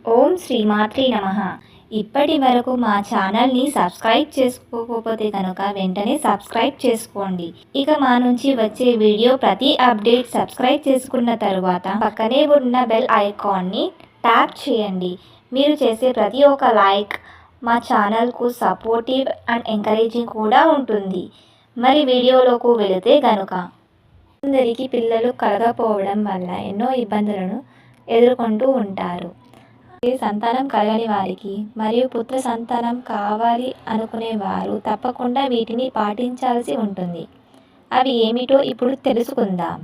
ఓం శ్రీమాత్రే నమః. ఇప్పటి వరకు మా ఛానల్ని సబ్స్క్రైబ్ చేసుకోకపోతే కనుక వెంటనే సబ్స్క్రైబ్ చేసుకోండి. ఇక మా నుంచి వచ్చే వీడియో ప్రతి అప్డేట్ సబ్స్క్రైబ్ చేసుకున్న తరువాత పక్కనే ఉన్న బెల్ ఐకాన్ని ట్యాప్ చేయండి. మీరు చేసే ప్రతి ఒక్క లైక్ మా ఛానల్కు సపోర్టివ్ అండ్ ఎంకరేజింగ్ కూడా ఉంటుంది. మరి వీడియోలోకి వెళితే కనుక అందరికీ పిల్లలు కలగకపోవడం వల్ల ఎన్నో ఇబ్బందులను ఎదుర్కొంటూ ఉంటారు. సంతానం కలగని వారికి మరియు పుత్ర సంతానం కావాలి అనుకునే వారు తప్పకుండా వీటిని పాటించాల్సి ఉంటుంది. అవి ఏమిటో ఇప్పుడు తెలుసుకుందాం.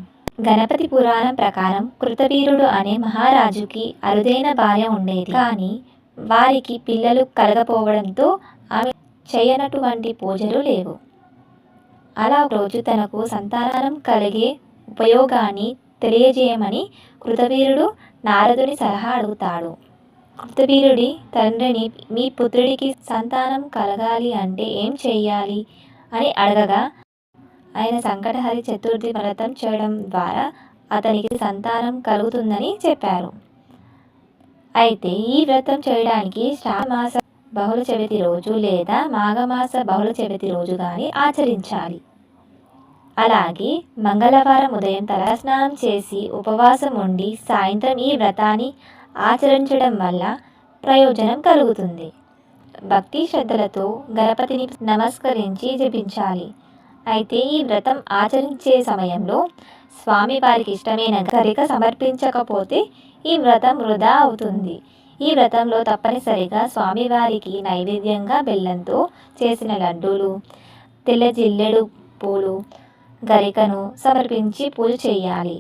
గణపతి పురాణం ప్రకారం కృతవీరుడు అనే మహారాజుకి అరుదైన భార్య ఉండేది. కానీ వారికి పిల్లలు కలగపోవడంతో ఆమె చేయనటువంటి పూజలు లేవు. అలా రోజు తనకు సంతానం కలిగే ఉపయోగాన్ని తెలియజేయమని కృతవీరుడు నారదుని సలహా అడుగుతాడు. కృతవీరుడి తండ్రిని మీ పుత్రుడికి సంతానం కలగాలి అంటే ఏం చెయ్యాలి అని అడగగా ఆయన సంకటహరి చతుర్థి వ్రతం చేయడం ద్వారా అతనికి సంతానం కలుగుతుందని చెప్పారు. అయితే ఈ వ్రతం చేయడానికి శ్రావణమాస బహుళ చవితి రోజు లేదా మాఘమాస బహుళ చవితి రోజు కానీ ఆచరించాలి. అలాగే మంగళవారం ఉదయం తలస్నానం చేసి ఉపవాసం ఉండి సాయంత్రం ఈ వ్రతాన్ని ఆచరించడం వల్ల ప్రయోజనం కలుగుతుంది. భక్తి శ్రద్ధలతో గణపతిని నమస్కరించి జపించాలి. అయితే ఈ వ్రతం ఆచరించే సమయంలో స్వామివారికి ఇష్టమైన గరిక సమర్పించకపోతే ఈ వ్రతం వృధా అవుతుంది. ఈ వ్రతంలో తప్పనిసరిగా స్వామివారికి నైవేద్యంగా బెల్లంతో చేసిన లడ్డూలు, తెల్ల జిల్లెడు పూలు, గరికను సమర్పించి పూజ చేయాలి.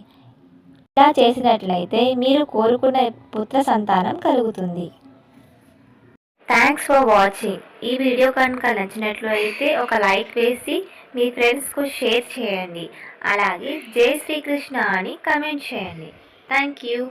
ఇలా చేసినట్లయితే మీరు కోరుకున్న పుత్ర సంతానం కలుగుతుంది. Thanks for watching. ఈ వీడియో కనుక నచ్చినట్లయితే ఒక లైక్ వేసి మీ ఫ్రెండ్స్కు షేర్ చేయండి. అలాగే జై శ్రీకృష్ణ అని కామెంట్ చేయండి. Thank you.